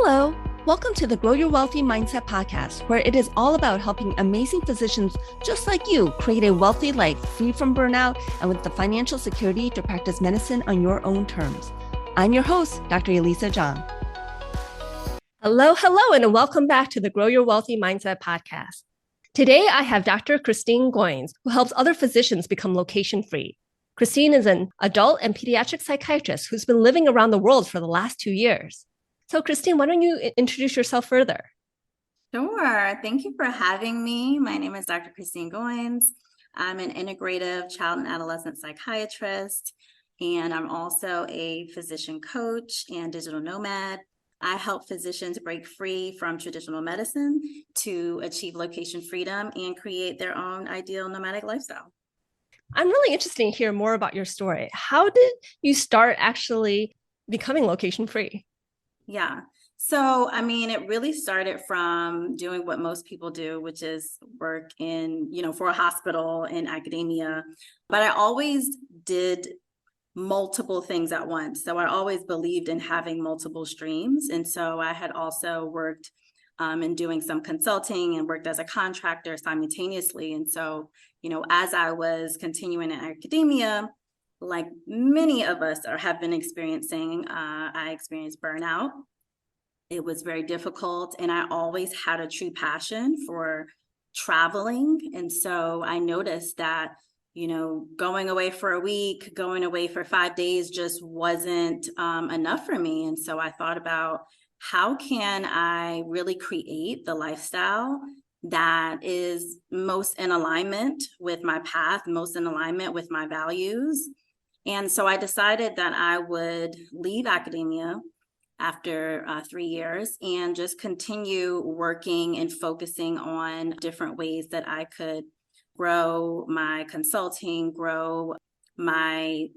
Hello, welcome to the Grow Your Wealthy Mindset podcast, where it is all about helping amazing physicians just like you create a wealthy life free from burnout and with the financial security to practice medicine on your own terms. I'm your host, Dr. Elisa Zhang. Hello, and welcome back to the Grow Your Wealthy Mindset podcast. Today, I have Dr. Kristine Goins, who helps other physicians become location-free. Kristine is an adult and pediatric psychiatrist who's been living around the world for the last 2 years. So Kristine, why don't you introduce yourself further? Sure. Thank you for having me. My name is Dr. Kristine Goins. I'm an integrative child and adolescent psychiatrist, and I'm also a physician coach and digital nomad. I help physicians break free from traditional medicine to achieve location freedom and create their own ideal nomadic lifestyle. I'm really interested to hear more about your story. How did you start actually becoming location free? Yeah. So, it really started from doing what most people do, which is work in, for a hospital in academia. But I always did multiple things at once. So I always believed in having multiple streams. And so I had also worked in doing some consulting and worked as a contractor simultaneously. And so, as I was continuing in academia, like many of us have been experiencing, I experienced burnout. It was very difficult, and I always had a true passion for traveling. And so I noticed that, going away for a week, going away for 5 days just wasn't enough for me. And so I thought about how can I really create the lifestyle that is most in alignment with my path, most in alignment with my values. And so I decided that I would leave academia after 3 years and just continue working and focusing on different ways that I could grow my consulting, grow my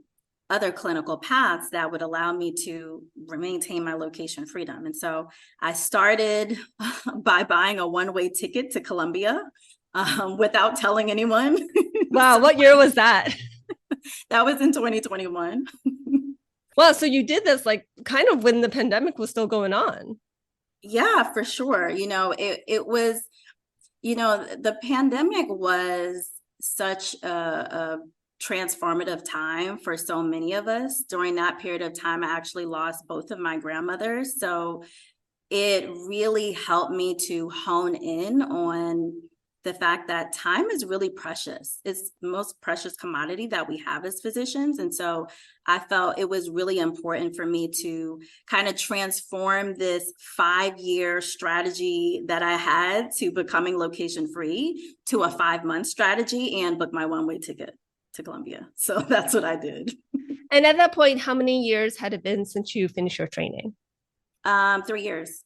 other clinical paths that would allow me to maintain my location freedom. And so I started by buying a one-way ticket to Colombia without telling anyone. Wow, what year was that? That was in 2021. Well, so you did this kind of when the pandemic was still going on. Yeah, for sure. It was, the pandemic was such a transformative time for so many of us. During that period of time, I actually lost both of my grandmothers. So it really helped me to hone in on the fact that time is really precious. It's the most precious commodity that we have as physicians. And so I felt it was really important for me to kind of transform this 5-year strategy that I had to becoming location free to a 5-month strategy and book my one-way ticket to Colombia. So that's what I did. And at that point, how many years had it been since you finished your training? 3 years.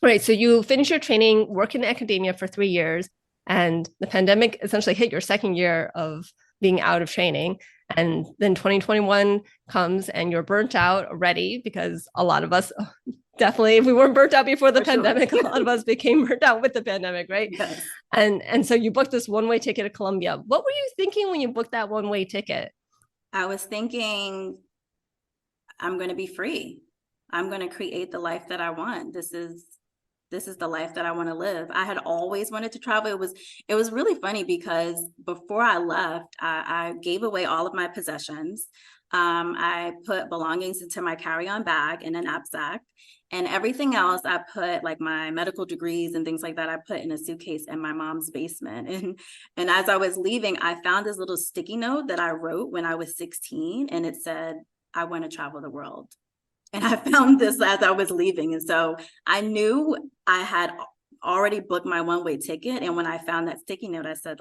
Right. So you finished your training, work in academia for 3 years. And the pandemic essentially hit your second year of being out of training. And then 2021 comes and you're burnt out already because a lot of us, definitely, if we weren't burnt out before the pandemic, a lot of us became burnt out with the pandemic, right? Yes. And so you booked this one-way ticket to Colombia. What were you thinking when you booked that one-way ticket? I was thinking, I'm going to be free. I'm going to create the life that I want. This is the life that I want to live. I had always wanted to travel. It was really funny because before I left, I gave away all of my possessions. I put belongings into my carry-on bag in a knapsack, and everything else I put, like my medical degrees and things like that, I put in a suitcase in my mom's basement. And as I was leaving, I found this little sticky note that I wrote when I was 16, and it said, "I want to travel the world." And I found this as I was leaving. And so I knew I had already booked my one-way ticket. And when I found that sticky note, I said,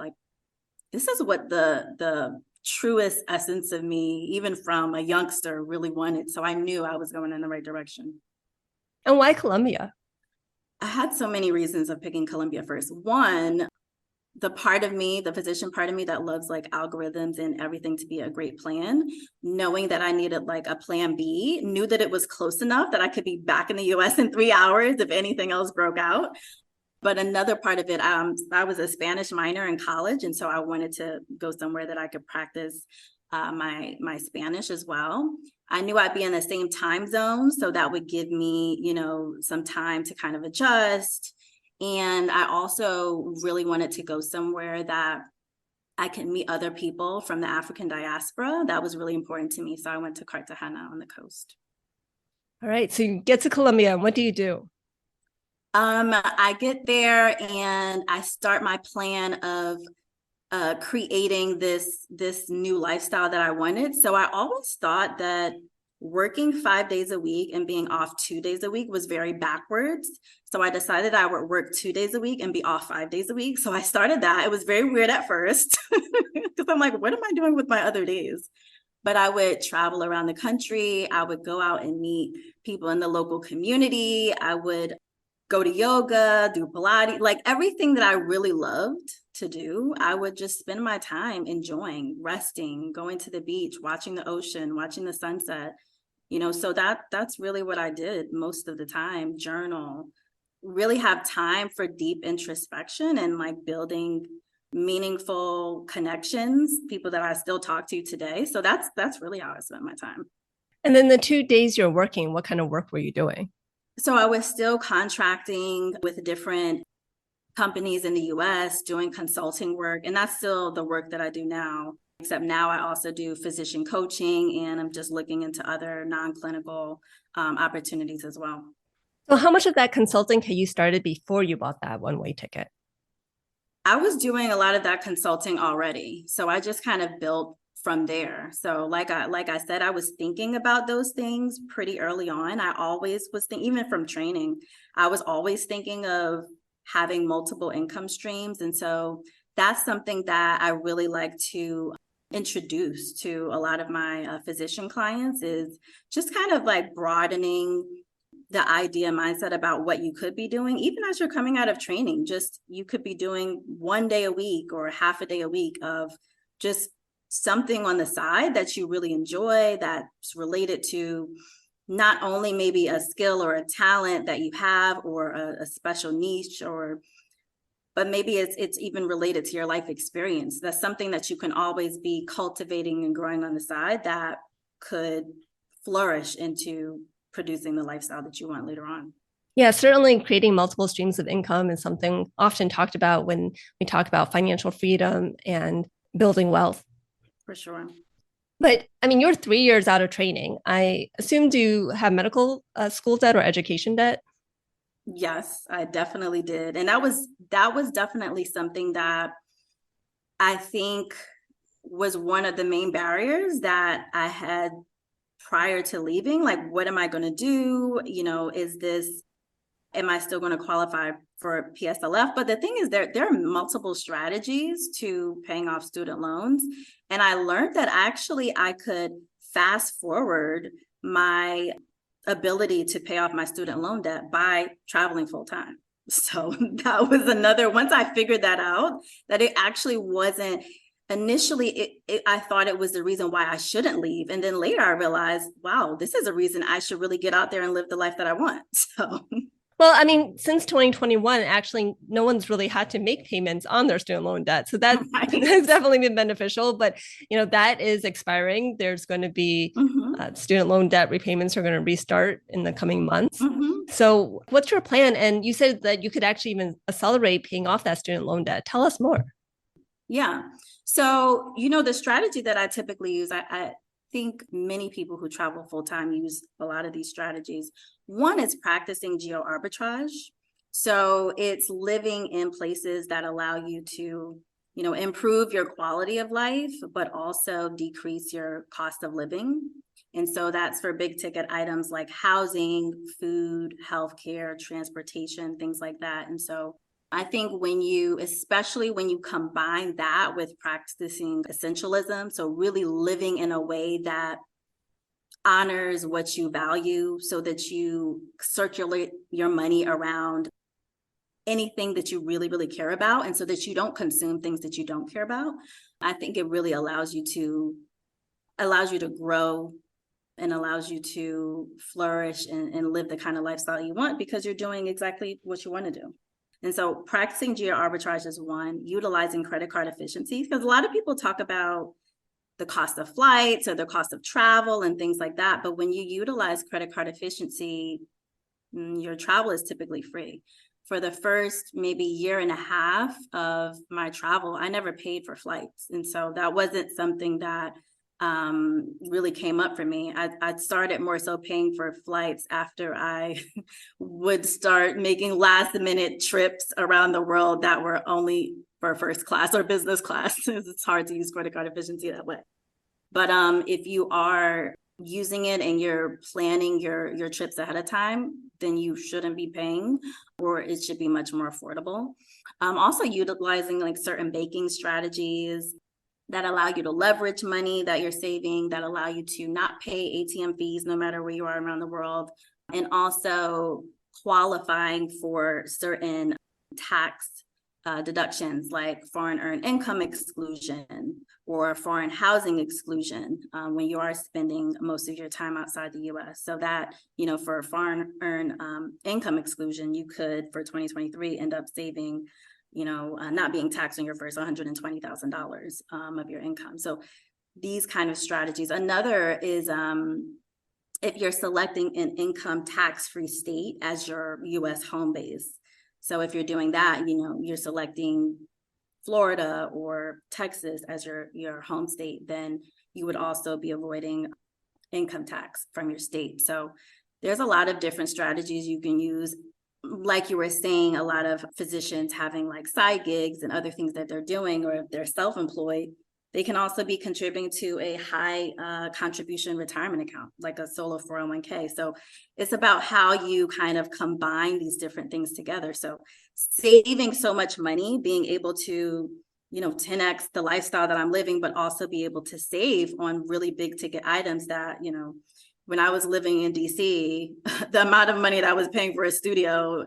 this is what the truest essence of me, even from a youngster, really wanted. So I knew I was going in the right direction. And why Colombia? I had so many reasons of picking Colombia first. One, the part of me, the physician part of me that loves algorithms and everything to be a great plan, knowing that I needed a plan B, knew that it was close enough that I could be back in the US in 3 hours if anything else broke out. But another part of it, I was a Spanish minor in college. And so I wanted to go somewhere that I could practice my Spanish as well. I knew I'd be in the same time zone. So that would give me, some time to kind of adjust. And I also really wanted to go somewhere that I can meet other people from the African diaspora. That was really important to me. So I went to Cartagena on the coast. All right. So you get to Colombia, and what do you do? I get there and I start my plan of creating this new lifestyle that I wanted. So I always thought that working 5 days a week and being off 2 days a week was very backwards. So I decided I would work 2 days a week and be off 5 days a week. So I started that. It was very weird at first because I'm like, what am I doing with my other days? But I would travel around the country. I would go out and meet people in the local community. I would go to yoga, do Pilates, like everything that I really loved to do. I would just spend my time enjoying, resting, going to the beach, watching the ocean, watching the sunset. So that's really what I did most of the time. Journal, really have time for deep introspection and like building meaningful connections, people that I still talk to today. So that's really how I spent my time. And then the 2 days you're working, what kind of work were you doing? So I was still contracting with different companies in the US, doing consulting work. And that's still the work that I do now, except now I also do physician coaching, and I'm just looking into other non-clinical opportunities as well. So how much of that consulting had you started before you bought that one-way ticket? I was doing a lot of that consulting already. So I just kind of built from there. So like I said, I was thinking about those things pretty early on. I always was thinking, even from training, I was always thinking of having multiple income streams. And so that's something that I really like to introduce to a lot of my physician clients, is just kind of like broadening the idea mindset about what you could be doing, even as you're coming out of training. Just you could be doing 1 day a week or half a day a week of just something on the side that you really enjoy, that's related to not only maybe a skill or a talent that you have, or a special niche, but maybe it's even related to your life experience. That's something that you can always be cultivating and growing on the side that could flourish into producing the lifestyle that you want later on. Yeah, certainly creating multiple streams of income is something often talked about when we talk about financial freedom and building wealth. For sure. But I mean, you're 3 years out of training. I assume, do you have medical school debt or education debt? Yes, I definitely did. And that was definitely something that I think was one of the main barriers that I had prior to leaving. Like, what am I going to do? Am I still going to qualify for PSLF? But the thing is, there are multiple strategies to paying off student loans. And I learned that actually I could fast forward my ability to pay off my student loan debt by traveling full time. So that was once I figured that out, that it actually wasn't initially, I thought it was the reason why I shouldn't leave. And then later I realized, wow, this is a reason I should really get out there and live the life that I want. So. Well, I mean, since 2021, actually, no one's really had to make payments on their student loan debt. So that has definitely been beneficial. But, that is expiring. There's going to be student loan debt repayments are going to restart in the coming months. So what's your plan? And you said that you could actually even accelerate paying off that student loan debt. Tell us more. Yeah. So, the strategy that I typically use, I think many people who travel full-time use a lot of these strategies. One is practicing geo arbitrage. So it's living in places that allow you to, improve your quality of life, but also decrease your cost of living. And so that's for big ticket items like housing, food, healthcare, transportation, things like that. And so I think especially when you combine that with practicing essentialism, so really living in a way that honors what you value, so that you circulate your money around anything that you really, really care about, and so that you don't consume things that you don't care about. I think it really allows you to grow and allows you to flourish and live the kind of lifestyle you want, because you're doing exactly what you want to do. And so practicing geo arbitrage is one. Utilizing credit card efficiency, because a lot of people talk about the cost of flights or the cost of travel and things like that. But when you utilize credit card efficiency, your travel is typically free. For the first maybe year and a half of my travel, I never paid for flights. And so that wasn't something that really came up for me. I started more so paying for flights after I would start making last minute trips around the world that were only for first class or business class. It's hard to use credit card efficiency that way. But if you are using it and you're planning your trips ahead of time, then you shouldn't be paying, or it should be much more affordable. Also utilizing like certain banking strategies that allow you to leverage money that you're saving, that allow you to not pay ATM fees no matter where you are around the world, and also qualifying for certain tax deductions like foreign earned income exclusion or foreign housing exclusion when you are spending most of your time outside the US. So that, for foreign earned income exclusion, you could, for 2023, end up saving, not being taxed on your first $120,000 of your income. So these kind of strategies. Another is if you're selecting an income tax-free state as your US home base. So if you're doing that, you're selecting Florida or Texas as your home state, then you would also be avoiding income tax from your state. So there's a lot of different strategies you can use. Like you were saying, a lot of physicians having like side gigs and other things that they're doing, or if they're self-employed, they can also be contributing to a high contribution retirement account, like a solo 401k. So it's about how you kind of combine these different things together. So saving so much money, being able to, 10x the lifestyle that I'm living, but also be able to save on really big ticket items that, when I was living in DC, the amount of money that I was paying for a studio,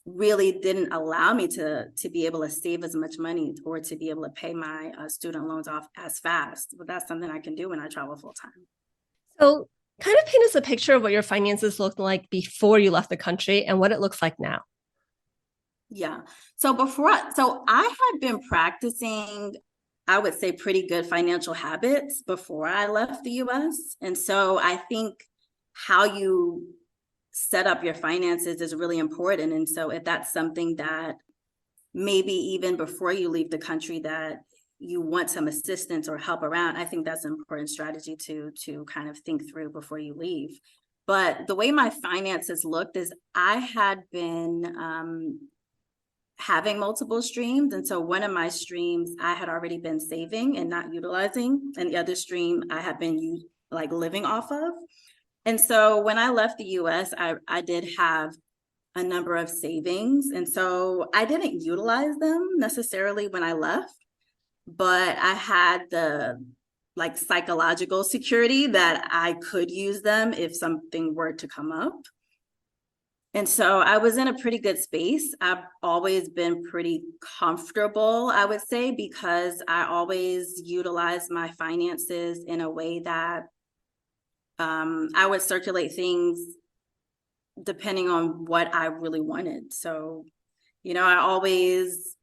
really didn't allow me to be able to save as much money or to be able to pay my student loans off as fast. But that's something I can do when I travel full time. So kind of paint us a picture of what your finances looked like before you left the country and what it looks like now. Yeah. So I had been practicing, I would say, pretty good financial habits before I left the US. And so I think how you set up your finances is really important. And so if that's something that maybe even before you leave the country that you want some assistance or help around, I think that's an important strategy to kind of think through before you leave. But the way my finances looked is I had been having multiple streams. And so one of my streams I had already been saving and not utilizing, and the other stream I had been living off of. And so when I left the US, I did have a number of savings. And so I didn't utilize them necessarily when I left, but I had the psychological security that I could use them if something were to come up. And so I was in a pretty good space. I've always been pretty comfortable, I would say, because I always utilize my finances in a way that I would circulate things depending on what I really wanted. So, I always,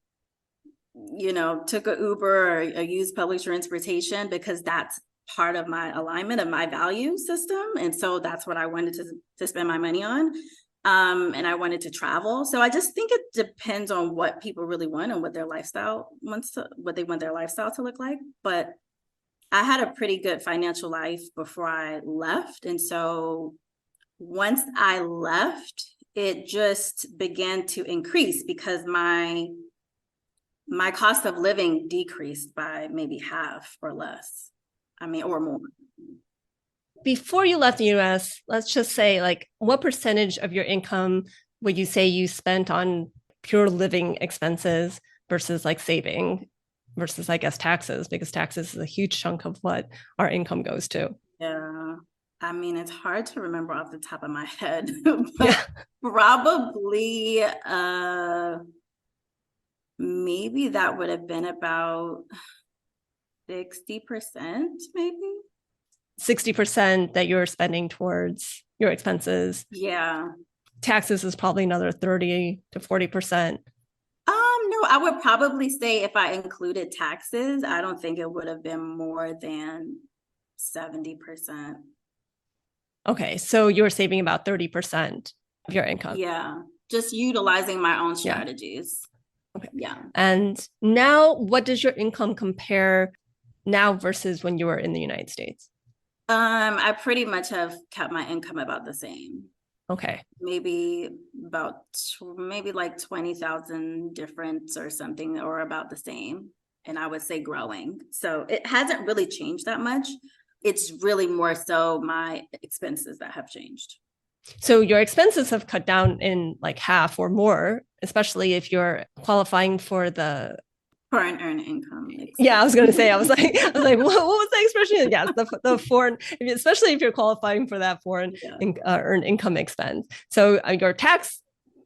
took an Uber or used public transportation because that's part of my alignment of my value system. And so that's what I wanted to spend my money on. And I wanted to travel. So I just think it depends on what people really want and what their lifestyle what they want their lifestyle to look like. But I had a pretty good financial life before I left. And so once I left, it just began to increase because my cost of living decreased by maybe half or less. Or more. Before you left the US, let's just say, what percentage of your income would you say you spent on pure living expenses versus saving versus, I guess, taxes, because taxes is a huge chunk of what our income goes to. Yeah. It's hard to remember off the top of my head, but probably maybe that would have been about 60%, maybe. 60% that you're spending towards your expenses. Yeah. Taxes is probably another 30 to 40%. I would probably say if I included taxes, I don't think it would have been more than 70%. Okay, so you're saving about 30% of your income. Yeah, just utilizing my own Yeah. strategies. Okay. Yeah. And now, what does your income compare now versus when you were in the United States? I pretty much have kept my income about the same. Okay. Maybe like 20,000 difference or something, or about the same. And I would say growing. So it hasn't really changed that much. It's really more so my expenses that have changed. So your expenses have cut down in like half or more, especially if you're qualifying for the Foreign earned income. Yeah, I was going to say, I was like, what was the expression? Yes, the foreign, especially if you're qualifying for that foreign earned income expense. So your tax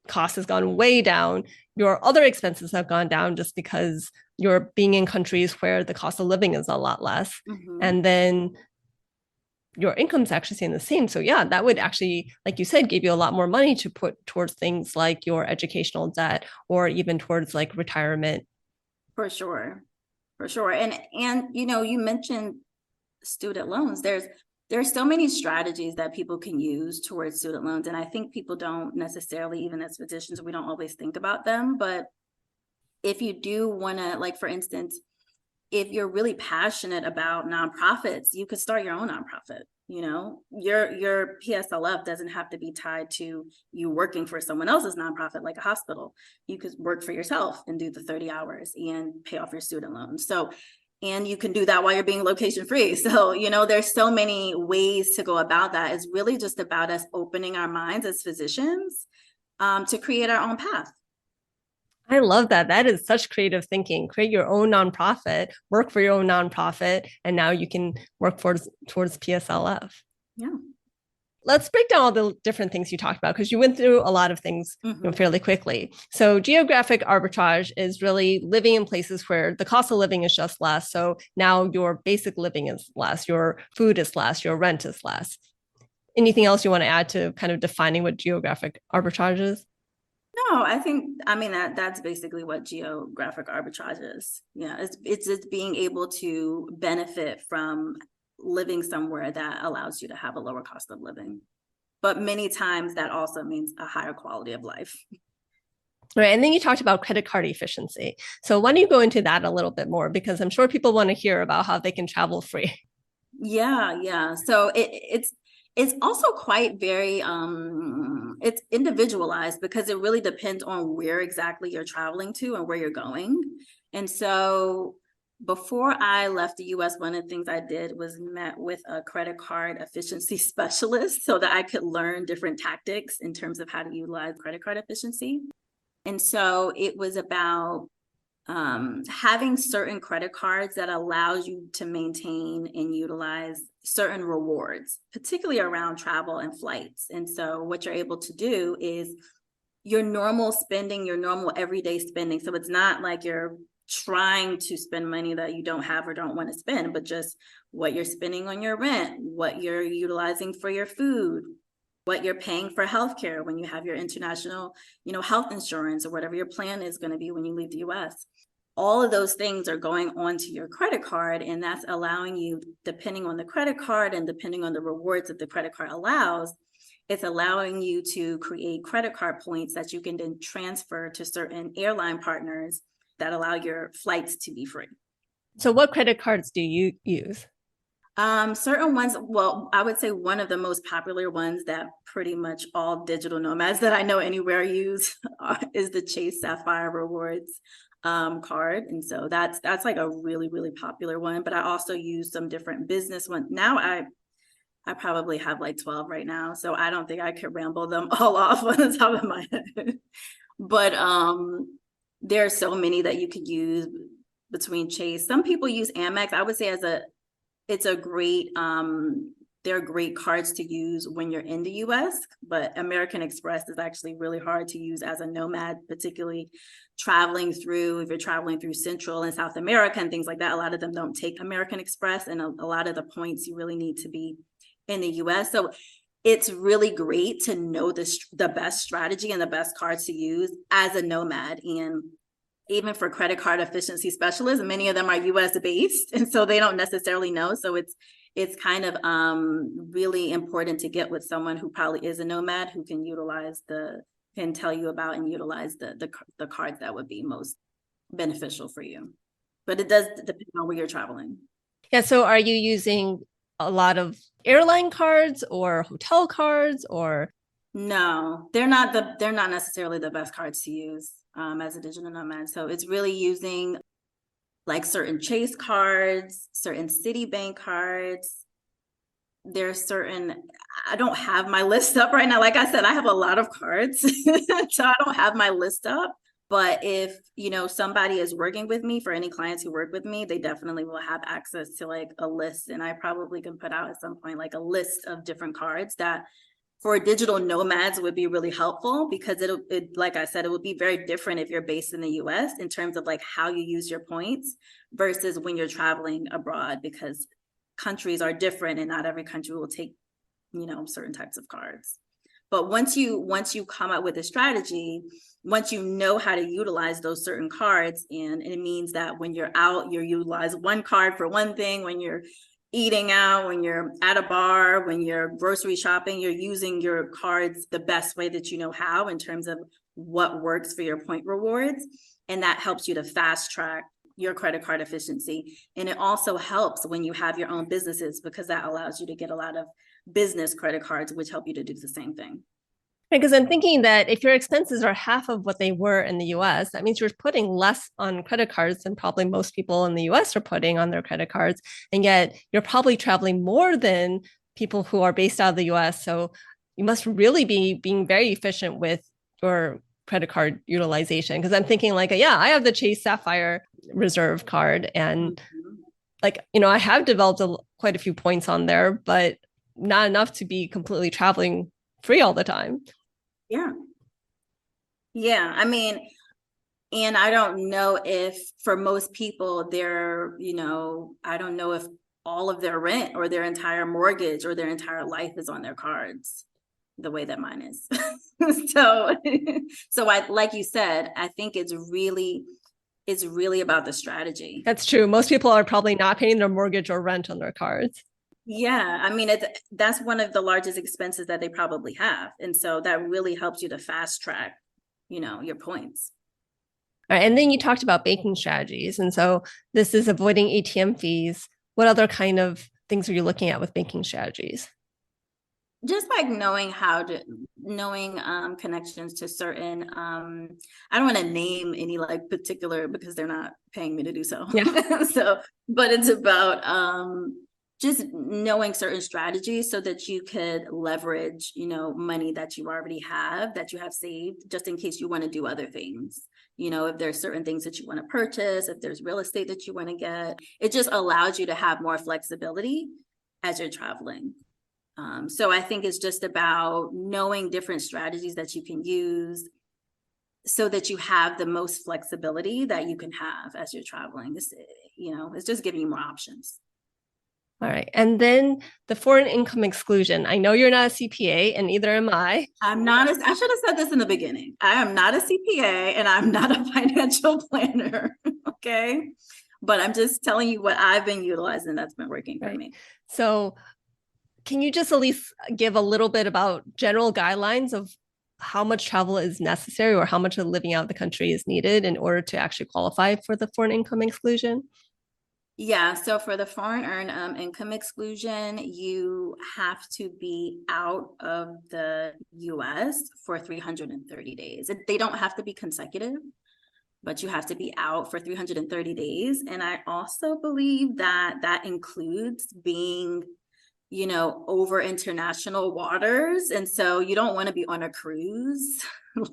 cost has gone way down. Your other expenses have gone down just because you're being in countries where the cost of living is a lot less. Mm-hmm. And then your income's actually staying the same. So yeah, that would actually, like you said, give you a lot more money to put towards things like your educational debt or even towards like retirement. For sure. And you mentioned student loans. There's so many strategies that people can use towards student loans. And I think people don't necessarily, even as physicians, we don't always think about them. But if you do want to, like, for instance, if you're really passionate about nonprofits, you could start your own nonprofit. Your PSLF doesn't have to be tied to you working for someone else's nonprofit, like a hospital. You could work for yourself and do the 30 hours and pay off your student loans. And you can do that while you're being location free. So, there's so many ways to go about that. It's really just about us opening our minds as physicians to create our own path. I love that. That is such creative thinking. Create your own nonprofit, work for your own nonprofit, and now you can work towards PSLF. Yeah. Let's break down all the different things you talked about, because you went through a lot of things fairly quickly. So geographic arbitrage is really living in places where the cost of living is just less. So now your basic living is less, your food is less, your rent is less. Anything else you want to add to kind of defining what geographic arbitrage is? No, that's basically what geographic arbitrage is. Yeah, it's just being able to benefit from living somewhere that allows you to have a lower cost of living. But many times that also means a higher quality of life. Right. And then you talked about credit card efficiency. So why don't you go into that a little bit more? Because I'm sure people want to hear about how they can travel free. Yeah. So it's also quite very it's individualized, because it really depends on where exactly you're traveling to and where you're going. And so before I left the US, one of the things I did was met with a credit card efficiency specialist so that I could learn different tactics in terms of how to utilize credit card efficiency. And so it was about having certain credit cards that allows you to maintain and utilize certain rewards, particularly around travel and flights. And so what you're able to do is your normal spending, your normal everyday spending. So it's not like you're trying to spend money that you don't have or don't want to spend, but just what you're spending on your rent, what you're utilizing for your food, what you're paying for healthcare when you have your international, health insurance, or whatever your plan is going to be when you leave the US. All of those things are going onto your credit card, and that's allowing you, depending on the credit card and depending on the rewards that the credit card allows, it's allowing you to create credit card points that you can then transfer to certain airline partners that allow your flights to be free. So what credit cards do you use? Certain ones, well, I would say one of the most popular ones that pretty much all digital nomads that I know anywhere use is the Chase Sapphire Rewards card. And so that's like a really, really popular one. But I also use some different business ones. Now I probably have like 12 right now, so I don't think I could ramble them all off on the top of my head. But there are so many that you could use between Chase. Some people use Amex. I would say it's a great, they're great cards to use when you're in the US, but American Express is actually really hard to use as a nomad, particularly if you're traveling through Central and South America and things like that. A lot of them don't take American Express, and a lot of the points you really need to be in the US. So it's really great to know the best strategy and the best cards to use as a nomad. And even for credit card efficiency specialists, many of them are US based. And so they don't necessarily know. So it's kind of really important to get with someone who probably is a nomad, who can can tell you about and utilize the cards that would be most beneficial for you. But it does depend on where you're traveling. Yeah. So are you using a lot of airline cards or hotel cards or? No, they're not necessarily the best cards to use as a digital nomad. So it's really using like certain Chase cards, certain Citibank cards. There's certain, I don't have my list up right now. Like I said, I have a lot of cards, so I don't have my list up. But if, somebody is working with me, for any clients who work with me, they definitely will have access to like a list. And I probably can put out at some point like a list of different cards that for digital nomads would be really helpful, because like I said, it would be very different if you're based in the US in terms of like how you use your points versus when you're traveling abroad, because countries are different and not every country will take, certain types of cards. But once you come up with a strategy, once you know how to utilize those certain cards, and it means that when you're out, you utilize one card for one thing, when you're eating out, when you're at a bar, when you're grocery shopping, you're using your cards the best way that you know how in terms of what works for your point rewards. And that helps you to fast track your credit card efficiency. And it also helps when you have your own businesses, because that allows you to get a lot of business credit cards, which help you to do the same thing. Because I'm thinking that if your expenses are half of what they were in the US, that means you're putting less on credit cards than probably most people in the US are putting on their credit cards. And yet you're probably traveling more than people who are based out of the US. So you must really be being very efficient with your credit card utilization. Because I'm thinking like, yeah, I have the Chase Sapphire Reserve card. And I have developed quite a few points on there, but not enough to be completely traveling free all the time. Yeah. I mean, and I don't know if for most people I don't know if all of their rent or their entire mortgage or their entire life is on their cards the way that mine is. So I, like you said, I think it's really about the strategy. That's true. Most people are probably not paying their mortgage or rent on their cards. Yeah, I mean, that's one of the largest expenses that they probably have. And so that really helps you to fast track, your points. All right. And then you talked about banking strategies. And so this is avoiding ATM fees. What other kind of things are you looking at with banking strategies? Just like knowing connections to certain, I don't want to name any like particular, because they're not paying me to do so. Yeah. But it's about, just knowing certain strategies so that you could leverage, money that you already have, that you have saved, just in case you want to do other things. If there's certain things that you want to purchase, if there's real estate that you want to get, it just allows you to have more flexibility as you're traveling. So I think it's just about knowing different strategies that you can use so that you have the most flexibility that you can have as you're traveling. It's just giving you more options. All right. And then the foreign income exclusion. I know you're not a CPA, and neither am I. I should have said this in the beginning. I am not a CPA and I'm not a financial planner. Okay. But I'm just telling you what I've been utilizing that's been working for me. So can you just at least give a little bit about general guidelines of how much travel is necessary or how much of living out of the country is needed in order to actually qualify for the foreign income exclusion? Yeah, so for the foreign earned income exclusion, you have to be out of the US for 330 days. They don't have to be consecutive, but you have to be out for 330 days. And I also believe that includes being, over international waters. And so you don't want to be on a cruise,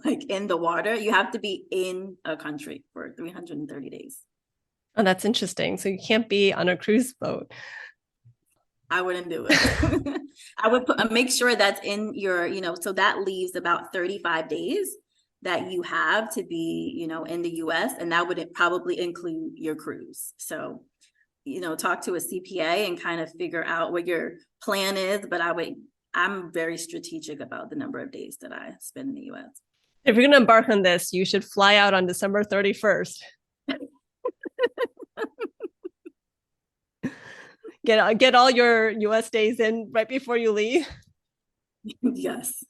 like in the water. You have to be in a country for 330 days. Oh, that's interesting. So you can't be on a cruise boat. I wouldn't do it. I would make sure that's in your, so that leaves about 35 days that you have to be, in the US, and that would probably include your cruise. So, talk to a CPA and kind of figure out what your plan is. But I'm very strategic about the number of days that I spend in the US. If you're going to embark on this, you should fly out on December 31st. Get all your US days in right before you leave. Yes.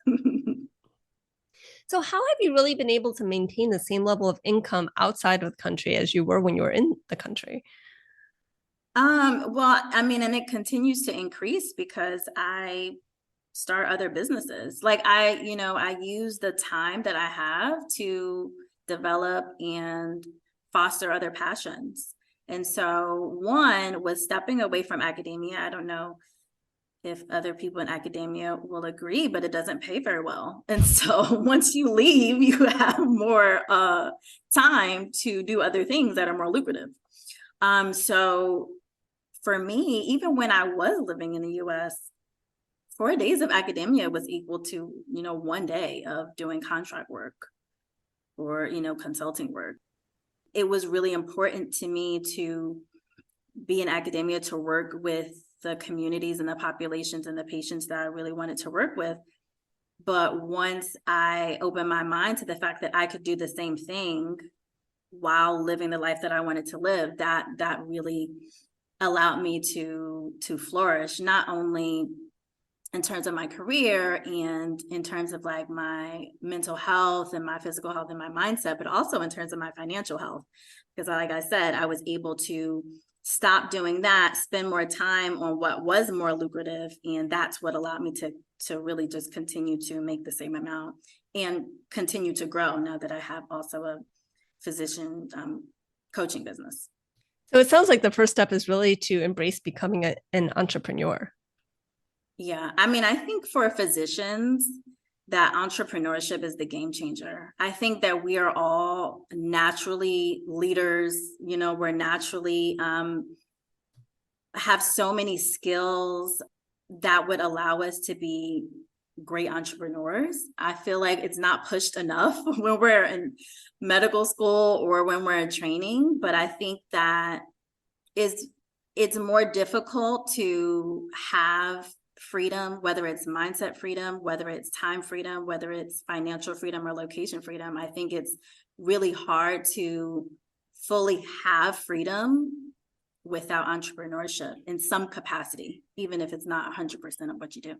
So how have you really been able to maintain the same level of income outside of the country as you were when you were in the country? Well, I mean, and it continues to increase because I start other businesses. Like I use the time that I have to develop and foster other passions. And so one was stepping away from academia. I don't know if other people in academia will agree, but it doesn't pay very well. And so once you leave, you have more time to do other things that are more lucrative. So for me, even when I was living in the US, 4 days of academia was equal to, 1 day of doing contract work or, consulting work. It was really important to me to be in academia, to work with the communities and the populations and the patients that I really wanted to work with. But once I opened my mind to the fact that I could do the same thing while living the life that I wanted to live, that really allowed me to flourish, not only in terms of my career and in terms of like my mental health and my physical health and my mindset, but also in terms of my financial health. Because like I said, I was able to stop doing that, spend more time on what was more lucrative. And that's what allowed me to really just continue to make the same amount and continue to grow now that I have also a physician coaching business. So it sounds like the first step is really to embrace becoming an entrepreneur. Yeah, I mean, I think for physicians, that entrepreneurship is the game changer. I think that we are all naturally leaders, we're naturally have so many skills that would allow us to be great entrepreneurs. I feel like it's not pushed enough when we're in medical school or when we're in training, but I think that it's more difficult to have freedom, whether it's mindset freedom, whether it's time freedom, whether it's financial freedom or location freedom. I think it's really hard to fully have freedom without entrepreneurship in some capacity, even if it's not 100% of what you do.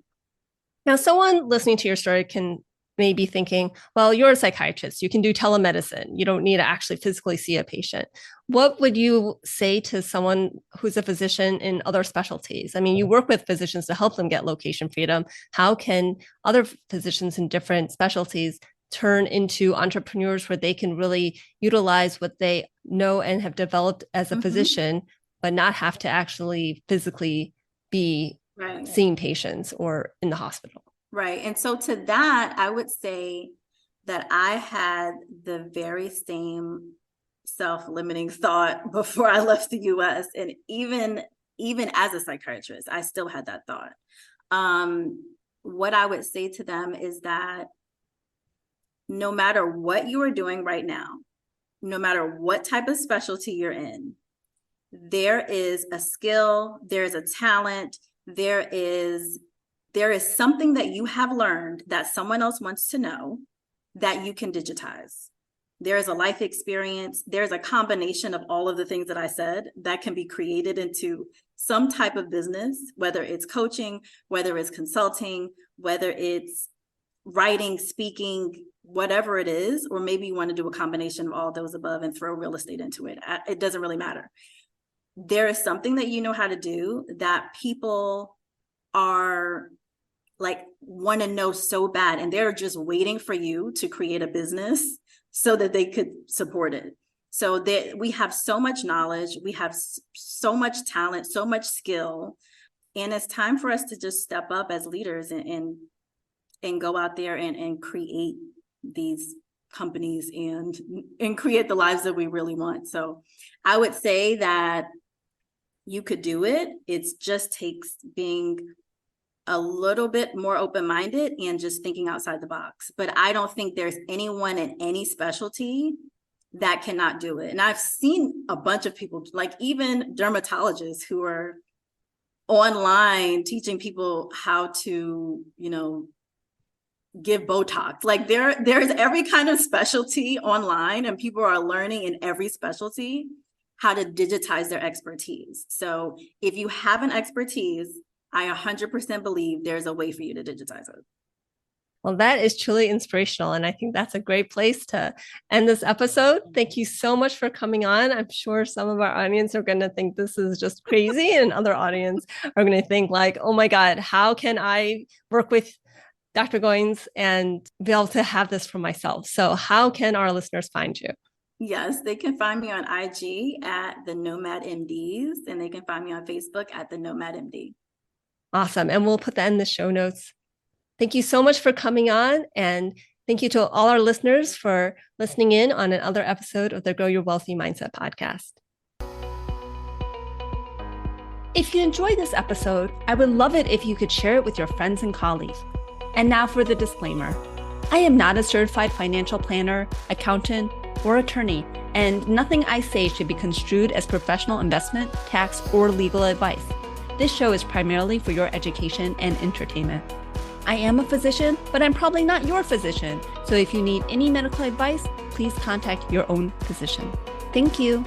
Now, someone listening to your story can may be thinking, well, you're a psychiatrist. You can do telemedicine. You don't need to actually physically see a patient. What would you say to someone who's a physician in other specialties? I mean, you work with physicians to help them get location freedom. How can other physicians in different specialties turn into entrepreneurs where they can really utilize what they know and have developed as a physician, but not have to actually physically be seeing patients or in the hospital? Right. And so to that, I would say that I had the very same self-limiting thought before I left the US. And even as a psychiatrist, I still had that thought. What I would say to them is that no matter what you are doing right now, no matter what type of specialty you're in, there is a skill, there's a talent, there is something that you have learned that someone else wants to know that you can digitize. There is a life experience. There's a combination of all of the things that I said that can be created into some type of business, whether it's coaching, whether it's consulting, whether it's writing, speaking, whatever it is, or maybe you want to do a combination of all those above and throw real estate into it. It doesn't really matter. There is something that you know how to do that people are like want to know so bad, and they're just waiting for you to create a business so that they could support it. So that we have so much knowledge, we have so much talent, so much skill, and it's time for us to just step up as leaders and go out there and create these companies and create the lives that we really want. So I would say that you could do it. It just takes being a little bit more open-minded and just thinking outside the box. But I don't think there's anyone in any specialty that cannot do it. And I've seen a bunch of people, like even dermatologists who are online teaching people how to, give Botox. Like there's every kind of specialty online, and people are learning in every specialty how to digitize their expertise. So if you have an expertise, I 100% believe there's a way for you to digitize it. Well, that is truly inspirational. And I think that's a great place to end this episode. Thank you so much for coming on. I'm sure some of our audience are going to think this is just crazy, and other audience are going to think like, oh my God, how can I work with Dr. Goins and be able to have this for myself? So how can our listeners find you? Yes, they can find me on IG at the Nomad MDs, and they can find me on Facebook at the Nomad MD. Awesome. And we'll put that in the show notes. Thank you so much for coming on. And thank you to all our listeners for listening in on another episode of the Grow Your Wealthy Mindset podcast. If you enjoyed this episode, I would love it if you could share it with your friends and colleagues. And now for the disclaimer. I am not a certified financial planner, accountant, or attorney, and nothing I say should be construed as professional investment, tax, or legal advice. This show is primarily for your education and entertainment. I am a physician, but I'm probably not your physician. So if you need any medical advice, please contact your own physician. Thank you.